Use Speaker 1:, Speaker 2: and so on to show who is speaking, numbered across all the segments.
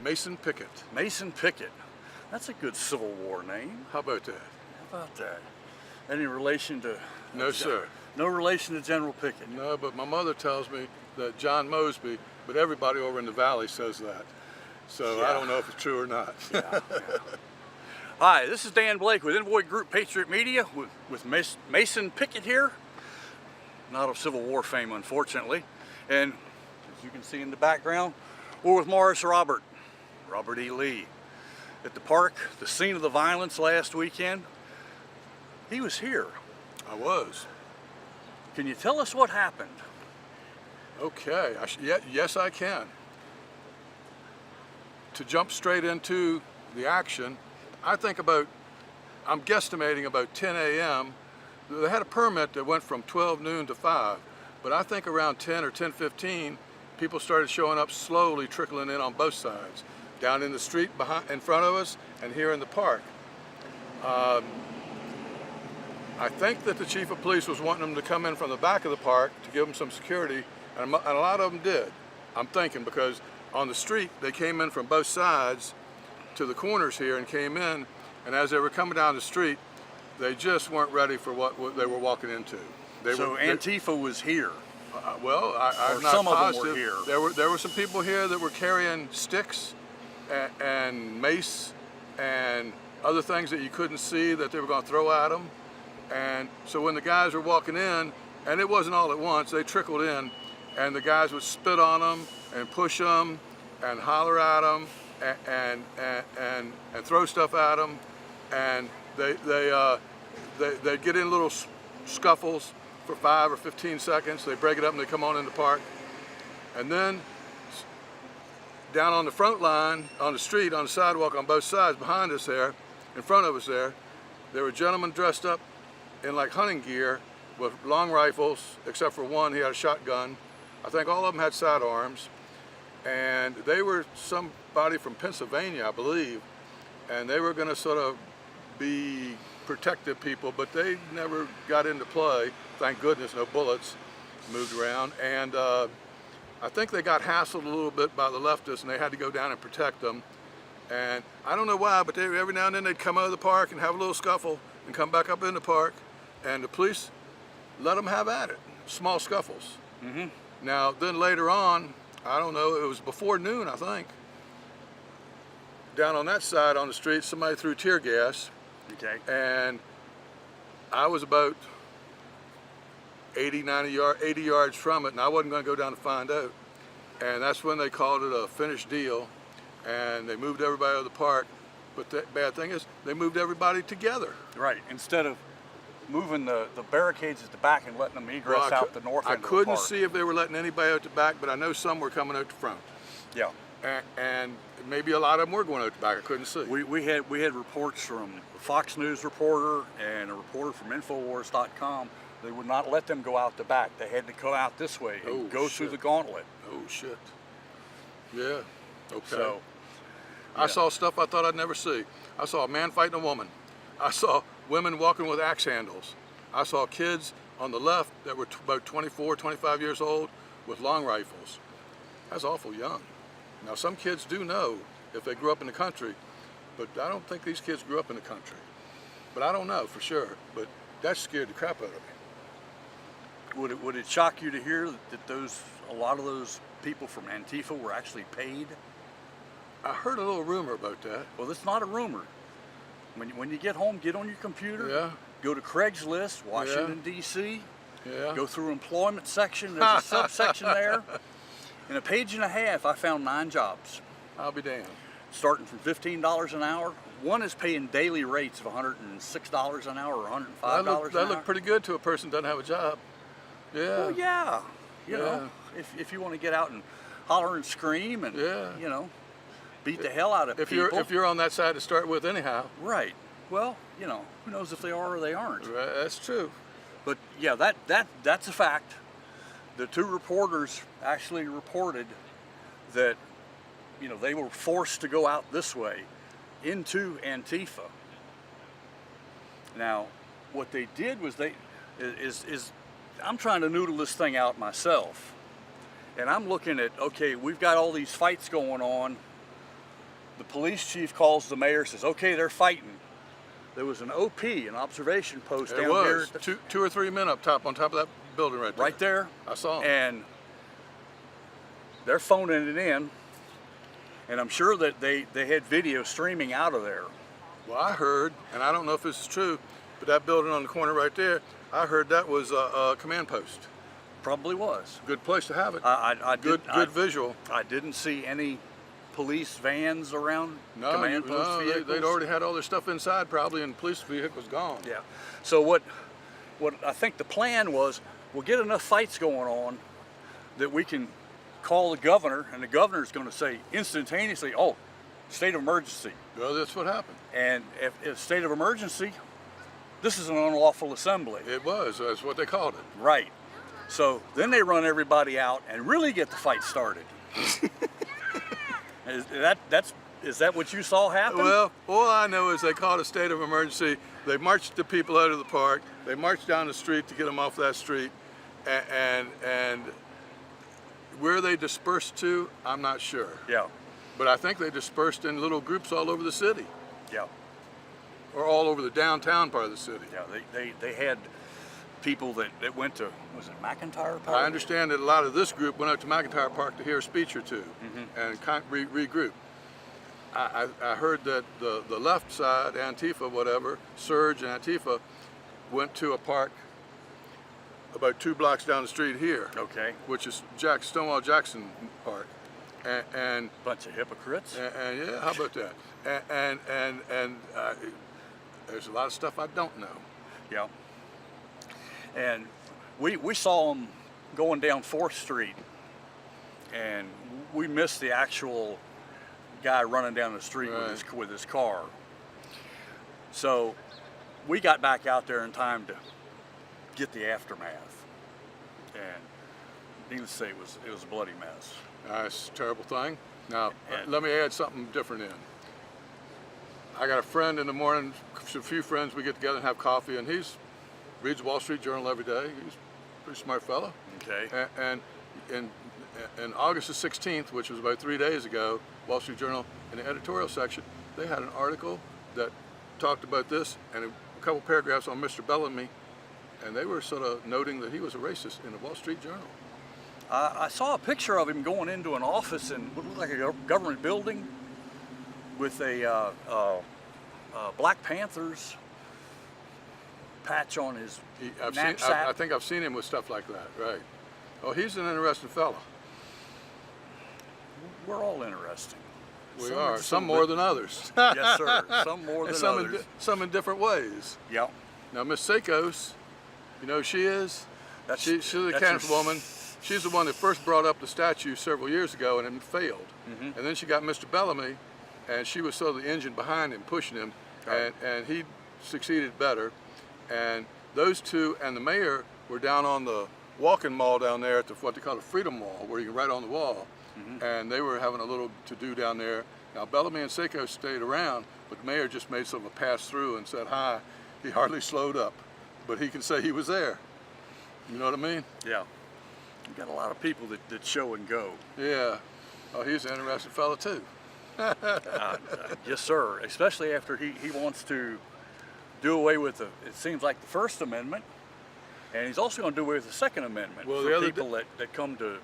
Speaker 1: Mason Pickett.
Speaker 2: Mason Pickett. That's a good Civil War name.
Speaker 1: How about that?
Speaker 2: How about that? Any relation to...
Speaker 1: No, sir.
Speaker 2: No relation to General Pickett?
Speaker 1: No, but my mother tells me that John Mosby, but everybody over in the valley says that. So
Speaker 2: Yeah.
Speaker 1: I don't know if it's true or not.
Speaker 2: Yeah. Hi, this is Dan Blake with Envoy Group Patriot Media with Mason Pickett here. Not of Civil War fame, unfortunately. And as you can see in the background, we're with Morris Robert E. Lee. At the park, the scene of the violence last weekend. He was here.
Speaker 1: I was.
Speaker 2: Can you tell us what happened?
Speaker 1: Okay, yes I can. To jump straight into the action, I'm guesstimating about 10 a.m. They had a permit that went from 12 noon to 5, but I think around 10 or 10:15, people started showing up slowly, trickling in on both sides, down in the street in front of us and here in the park. I think that the chief of police was wanting them to come in from the back of the park to give them some security, and a lot of them did. I'm thinking because on the street, they came in from both sides to the corners here and came in, and as they were coming down the street, they just weren't ready for what they were walking into.
Speaker 2: Antifa was here.
Speaker 1: Well, I'm not
Speaker 2: some
Speaker 1: positive.
Speaker 2: of them were here.
Speaker 1: There were some people here that were carrying sticks and mace and other things that you couldn't see that they were going to throw at them. And so when the guys were walking in, and it wasn't all at once, they trickled in, and the guys would spit on them and push them and holler at them and throw stuff at them, and they'd get in little scuffles for 5 or 15 seconds. They break it up and they come on in the park, and then down on the front line, on the street, on the sidewalk, on both sides, behind us there, in front of us there were gentlemen dressed up in like hunting gear with long rifles, except for one, he had a shotgun. I think all of them had sidearms, and they were somebody from Pennsylvania, I believe, and they were going to sort of be protective people, but they never got into play. Thank goodness, no bullets moved around, and I think they got hassled a little bit by the leftists, and they had to go down and protect them. And I don't know why, but every now and then they'd come out of the park and have a little scuffle and come back up in the park, and the police let them have at it, small scuffles.
Speaker 2: Mm-hmm.
Speaker 1: Now, then later on, I don't know, it was before noon, I think, down on that side on the street, somebody threw tear gas.
Speaker 2: Okay.
Speaker 1: And I was about 80 yards from it, and I wasn't going to go down to find out. And that's when they called it a finished deal, and they moved everybody out of the park. But the bad thing is, they moved everybody together.
Speaker 2: Right, instead of moving the barricades at the back and letting them egress out the north end of the park.
Speaker 1: I couldn't see if they were letting anybody out the back, but I know some were coming out the front.
Speaker 2: Yeah.
Speaker 1: And maybe a lot of them were going out the back. I couldn't see.
Speaker 2: We had reports from a Fox News reporter and a reporter from Infowars.com. They would not let them go out the back. They had to come out this way and go through the gauntlet.
Speaker 1: Oh shit. Yeah. Okay.
Speaker 2: So, yeah.
Speaker 1: I saw stuff I thought I'd never see. I saw a man fighting a woman. I saw women walking with axe handles. I saw kids on the left that were about 24, 25 years old with long rifles. That's awful young. Now some kids do know if they grew up in the country, but I don't think these kids grew up in the country. But I don't know for sure, but that scared the crap out of me.
Speaker 2: Would it shock you to hear that a lot of those people from Antifa were actually paid?
Speaker 1: I heard a little rumor about that.
Speaker 2: Well, it's not a rumor. When you get home, get on your computer,
Speaker 1: Yeah.
Speaker 2: go to Craigslist, Washington, D.C.,
Speaker 1: Yeah.
Speaker 2: go through employment section, there's a subsection there. In a page and a half, I found 9 jobs.
Speaker 1: I'll be damned.
Speaker 2: Starting from $15 an hour. One is paying daily rates of $106 an hour or $105 an hour.
Speaker 1: That looked pretty good to a person who doesn't have a job. Yeah.
Speaker 2: Well, yeah. You know, if you want to get out and holler and scream and, you know, beat the hell out of people.
Speaker 1: If you're on that side to start with anyhow.
Speaker 2: Right. Well, you know, who knows if they are or they aren't.
Speaker 1: Right, that's true.
Speaker 2: But yeah, that's a fact. The 2 reporters actually reported that, you know, they were forced to go out this way into Antifa. Now, what they did was I'm trying to noodle this thing out myself. And I'm looking at, okay, we've got all these fights going on. the police chief calls the mayor, says, okay, they're fighting. There was an OP, an observation post
Speaker 1: It
Speaker 2: down
Speaker 1: was
Speaker 2: here.
Speaker 1: two or three men up top, on top of that building right there.
Speaker 2: Right there.
Speaker 1: I saw them.
Speaker 2: And they're phoning it in. And I'm sure that they had video streaming out of there.
Speaker 1: Well, I heard, and I don't know if this is true, but that building on the corner right there, I heard that was a command post.
Speaker 2: Probably was.
Speaker 1: Good place to have it.
Speaker 2: Good
Speaker 1: Visual.
Speaker 2: I didn't see any police vans around command post vehicles.
Speaker 1: They'd already had all their stuff inside probably, and the police vehicle was gone.
Speaker 2: Yeah. So what I think the plan was, we'll get enough fights going on that we can call the governor, and the governor's going to say instantaneously, oh, state of emergency.
Speaker 1: Well, that's what happened.
Speaker 2: And if state of emergency, this is an unlawful assembly.
Speaker 1: It was. That's what they called it.
Speaker 2: Right. So then they run everybody out and really get the fight started. Is that what you saw happen?
Speaker 1: Well, all I know is they called a state of emergency. They marched the people out of the park. They marched down the street to get them off that street, and where they dispersed to, I'm not sure.
Speaker 2: Yeah.
Speaker 1: But I think they dispersed in little groups all over the city,
Speaker 2: Yeah.
Speaker 1: or all over the downtown part of the city.
Speaker 2: Yeah. They had people that went to, was it McIntyre Park?
Speaker 1: I understand that a lot of this group went up to McIntyre Park to hear a speech or two, and regroup. I heard that the left side, Antifa, whatever, Surge and Antifa, went to a park about 2 blocks down the street here.
Speaker 2: Okay.
Speaker 1: Which is Stonewall Jackson Park, and
Speaker 2: Bunch of hypocrites.
Speaker 1: and yeah, how about that? And there's a lot of stuff I don't know.
Speaker 2: Yeah. And we saw them going down 4th Street, and we missed the actual guy running down the street with his car. So we got back out there in time to get the aftermath, and needless to say, it was a bloody mess.
Speaker 1: It's a terrible thing. Now, let me add something different in. I got a friend in the morning, a few friends, we get together and have coffee, and reads the Wall Street Journal every day. He's a pretty smart fellow.
Speaker 2: Okay.
Speaker 1: And in August the 16th, which was about 3 days ago, Wall Street Journal, in the editorial section, they had an article that talked about this and a couple paragraphs on Mr. Bellamy, and they were sort of noting that he was a racist in the Wall Street Journal.
Speaker 2: I saw a picture of him going into an office in what looked like a government building with a Black Panthers patch on his knapsack.
Speaker 1: I think I've seen him with stuff like that, right. Oh, he's an interesting fellow.
Speaker 2: We're all interesting.
Speaker 1: We are, some more than others.
Speaker 2: Yes, sir, some more than others.
Speaker 1: Some in different ways.
Speaker 2: Yeah.
Speaker 1: Now, Miss Sakos, you know who she is? She's a councilwoman. She's the one that first brought up the statue several years ago and it failed. And then she got Mr. Bellamy, and she was sort of the engine behind him, pushing him, and he succeeded better. And those two and the mayor were down on the walking mall down there at what they call the Freedom Wall, where you can write on the wall. And they were having a little to-do down there. Now, Bellamy and Sakos stayed around, but the mayor just made sort of a pass through and said hi. He hardly slowed up, but he can say he was there. You know what I mean?
Speaker 2: Yeah. You've got a lot of people that show and go.
Speaker 1: Yeah. Oh, he's an interesting fellow too.
Speaker 2: Yes, sir. Especially after he wants to do away with it seems like the First Amendment, and he's also going to do away with the Second Amendment for people that come to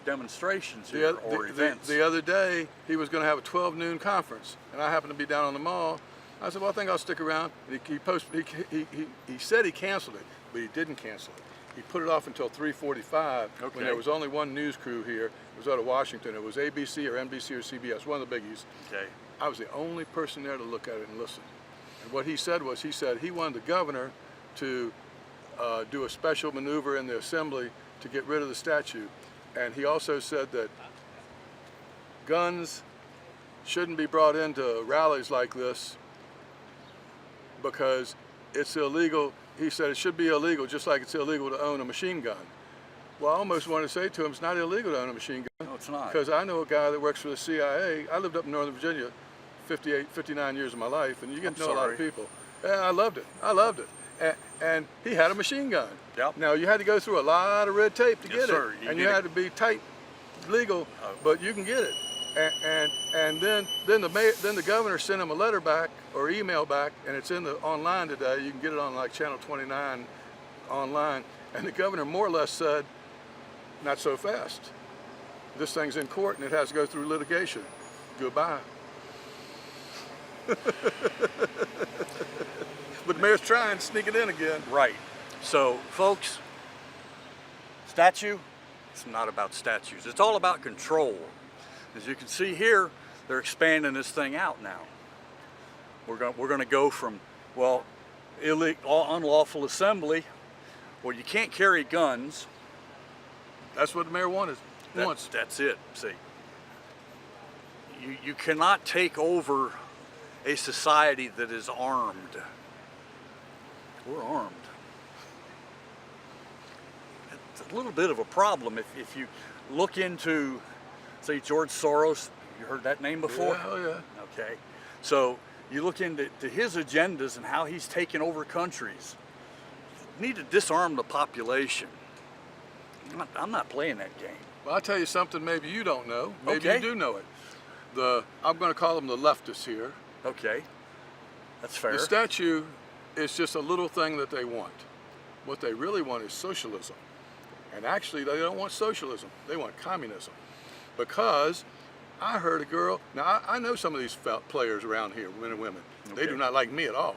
Speaker 2: demonstrations here or events.
Speaker 1: The other day, he was going to have a 12 noon conference, and I happened to be down on the mall. I said, well, I think I'll stick around. And he said he canceled it, but he didn't cancel it. He put it off until 3:45 when there was only one news crew here. It was out of Washington. It was ABC or NBC or CBS, one of the biggies.
Speaker 2: Okay.
Speaker 1: I was the only person there to look at it and listen. And what he said was, he wanted the governor to do a special maneuver in the assembly to get rid of the statue. And he also said that guns shouldn't be brought into rallies like this because it's illegal. He said it should be illegal, just like it's illegal to own a machine gun. Well, I almost want to say to him, it's not illegal to own a machine gun.
Speaker 2: No, it's not.
Speaker 1: Because I know a guy that works for the CIA. I lived up in Northern Virginia 59 years of my life, and you get to know a lot of people. Yeah, I loved it. I loved it. And he had a machine gun.
Speaker 2: Yep.
Speaker 1: Now, you had to go through a lot of red tape to get
Speaker 2: sir.
Speaker 1: it. And you had to be tight, legal, but you can get it. And then the governor sent him a letter back or email back, and it's in the online today. You can get it on like Channel 29 online. And the governor more or less said, not so fast. This thing's in court and it has to go through litigation. Goodbye. But the mayor's trying to sneak it in again.
Speaker 2: Right. So, folks, statue, it's not about statues. It's all about control. As you can see here, they're expanding this thing out now. We're going to go from, well, unlawful assembly. Well, you can't carry guns.
Speaker 1: That's what the mayor wants.
Speaker 2: That's it. See, you cannot take over a society that is armed. We're armed. It's a little bit of a problem if you look into, say, George Soros. You heard that name before?
Speaker 1: Yeah, oh yeah.
Speaker 2: Okay. So you look into his agendas and how he's taken over countries. You need to disarm the population. I'm not playing that game.
Speaker 1: Well, I'll tell you something maybe you don't know. Maybe
Speaker 2: Okay.
Speaker 1: you do know it. I'm going to call them the leftists here.
Speaker 2: Okay. That's fair.
Speaker 1: The statue is just a little thing that they want. What they really want is socialism. And actually, they don't want socialism. They want communism. Because I heard a girl, now I know some of these players around here, men and women.
Speaker 2: Okay.
Speaker 1: They do not like me at all.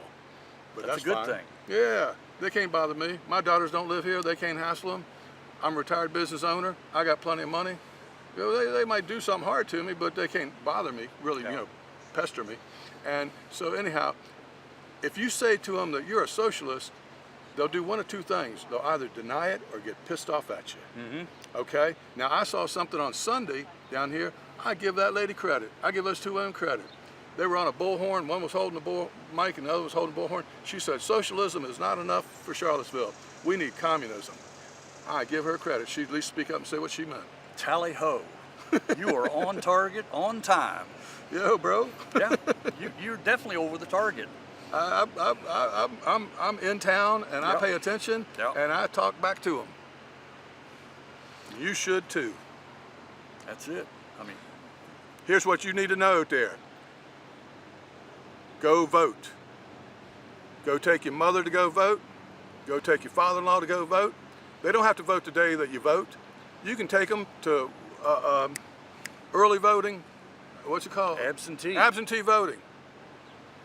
Speaker 1: But
Speaker 2: That's
Speaker 1: that's
Speaker 2: a good
Speaker 1: fine.
Speaker 2: thing.
Speaker 1: Yeah, they can't bother me. My daughters don't live here. They can't hassle them. I'm a retired business owner. I got plenty of money. You know, they might do something hard to me, but they can't bother me, really,
Speaker 2: Yeah.
Speaker 1: you know, pester me. And so anyhow, if you say to them that you're a socialist, they'll do one of two things. They'll either deny it or get pissed off at you.
Speaker 2: Mm-hmm.
Speaker 1: Okay? Now, I saw something on Sunday down here. I give that lady credit. I give those two women credit. They were on a bullhorn. One was holding the bull mic and the other was holding the bullhorn. She said, socialism is not enough for Charlottesville. We need communism. I give her credit. She'd at least speak up and say what she meant.
Speaker 2: Tally ho. You are on target, on time.
Speaker 1: Yo, bro.
Speaker 2: Yeah, you're definitely over the target.
Speaker 1: I'm in town and I
Speaker 2: Yep.
Speaker 1: pay attention
Speaker 2: Yep.
Speaker 1: and I talk back to them. You should too.
Speaker 2: That's it. I mean,
Speaker 1: Here's what you need to know out there. Go vote. Go take your mother to go vote. Go take your father-in-law to go vote. They don't have to vote the day that you vote. You can take them to early voting. What's it called?
Speaker 2: absentee.
Speaker 1: Absentee voting.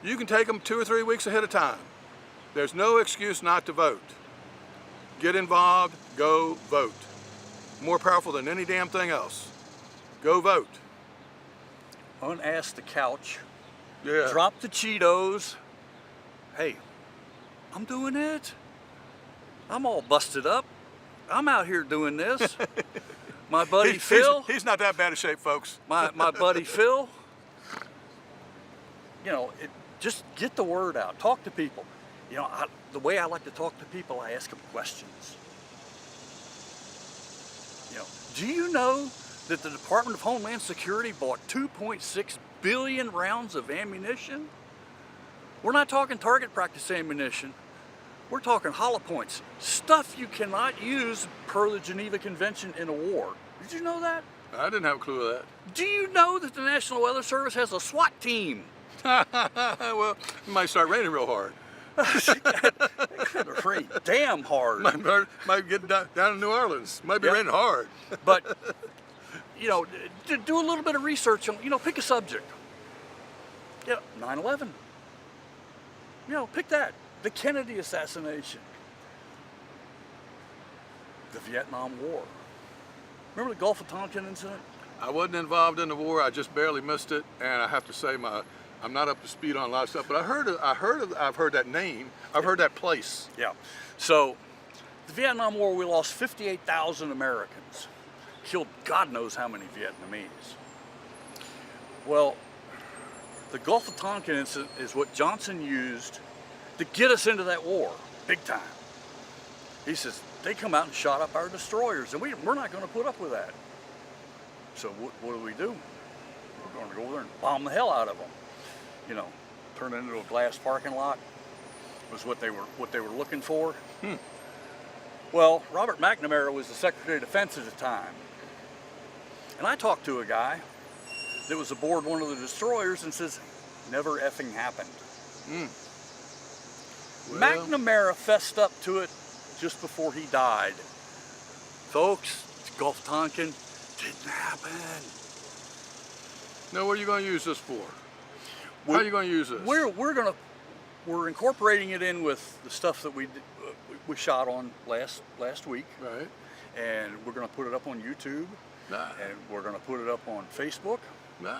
Speaker 1: You can take them 2 or 3 weeks ahead of time. There's no excuse not to vote. Get involved, go vote. More powerful than any damn thing else. Go vote.
Speaker 2: Unask the couch.
Speaker 1: Yeah.
Speaker 2: Drop the Cheetos. Hey, I'm doing it. I'm all busted up. I'm out here doing this. My buddy Phil.
Speaker 1: He's not that bad of shape, folks.
Speaker 2: My buddy Phil. You know, just get the word out. Talk to people. You know, the way I like to talk to people, I ask them questions. You know, do you know that the Department of Homeland Security bought 2.6 billion rounds of ammunition? We're not talking target practice ammunition. We're talking hollow points. Stuff you cannot use per the Geneva Convention in a war. Did you know that?
Speaker 1: I didn't have a clue of
Speaker 2: Do you know that the National Weather Service has a SWAT team?
Speaker 1: that. Well, it might start raining real hard.
Speaker 2: Pretty damn hard.
Speaker 1: Might get down in New Orleans. Might be
Speaker 2: Yep.
Speaker 1: raining hard.
Speaker 2: But, you know, do a little bit of research on, you know, pick a subject. Yeah, 9/11. You know, pick that. The Kennedy assassination. The Vietnam War. Remember the Gulf of Tonkin incident?
Speaker 1: I wasn't involved in the war. I just barely missed it, and I have to say I'm not up to speed on a lot of stuff. But I've heard that name. I've heard that place.
Speaker 2: Yeah. So, the Vietnam War, we lost 58,000 Americans. Killed God knows how many Vietnamese. Well, the Gulf of Tonkin incident is what Johnson used to get us into that war, big time. He says, they come out and shot up our destroyers, and we're not going to put up with that. So what do? We're going to go over there and bomb the hell out of them. You know, turn it into a glass parking lot was what they were looking for. Well, Robert McNamara was the Secretary of Defense at the time. And I talked to a guy that was aboard one of the destroyers and says, never effing happened.
Speaker 1: Well,
Speaker 2: McNamara fessed up to it just before he died. Folks, Gulf Tonkin didn't happen.
Speaker 1: now what are you going to use this for? How are you going to use this?
Speaker 2: We're incorporating it in with the stuff that we shot on last week,
Speaker 1: Right.
Speaker 2: and we're going to put it up on YouTube,
Speaker 1: Nah.
Speaker 2: and we're going to put it up on Facebook,
Speaker 1: Nah.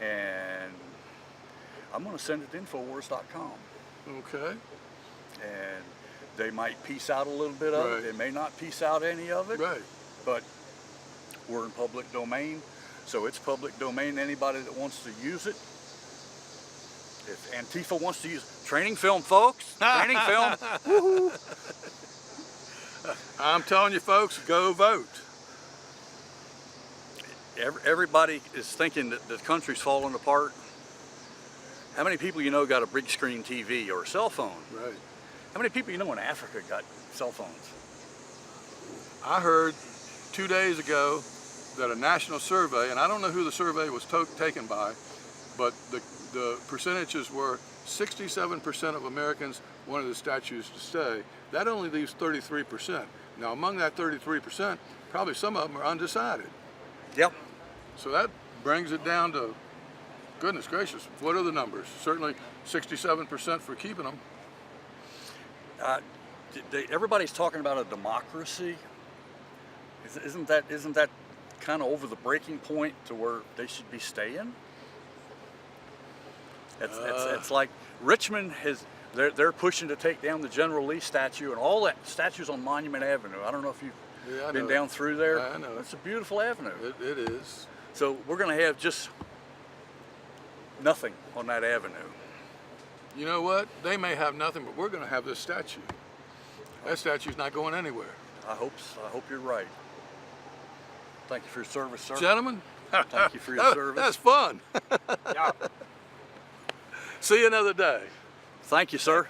Speaker 2: and I'm going to send it to Infowars.com.
Speaker 1: Okay.
Speaker 2: And they might piece out a little bit of
Speaker 1: Right.
Speaker 2: it. They may not piece out any of it.
Speaker 1: Right.
Speaker 2: But we're in public domain, so it's public domain. Anybody that wants to use it, if Antifa wants to use training film, folks, training film. Woohoo!
Speaker 1: I'm telling you, folks, go vote.
Speaker 2: Everybody is thinking that the country's falling apart. How many people you know got a big screen TV or a cell phone?
Speaker 1: Right.
Speaker 2: How many people you know in Africa got cell phones?
Speaker 1: I heard 2 days ago that a national survey, and I don't know who the survey was taken by, but the percentages were 67% of Americans wanted the statues to stay. That only leaves 33%. Now, among that 33%, probably some of them are undecided.
Speaker 2: Yep.
Speaker 1: So that brings it down to, goodness gracious, what are the numbers? Certainly 67% for keeping them.
Speaker 2: Everybody's talking about a democracy. Isn't that kind of over the breaking point to where they should be staying? It's like Richmond they're pushing to take down the General Lee statue and all that statues on Monument Avenue. I don't know if you've been down through there.
Speaker 1: I know.
Speaker 2: It's a beautiful avenue.
Speaker 1: It is.
Speaker 2: So we're going to have just nothing on that avenue.
Speaker 1: You know what? They may have nothing, but we're going to have this statue. That statue's not going anywhere.
Speaker 2: I hope you're right. Thank you for your service, sir.
Speaker 1: Gentlemen,
Speaker 2: Thank you for your service.
Speaker 1: That's fun.
Speaker 2: Yeah.
Speaker 1: See you another day.
Speaker 2: Thank you, sir.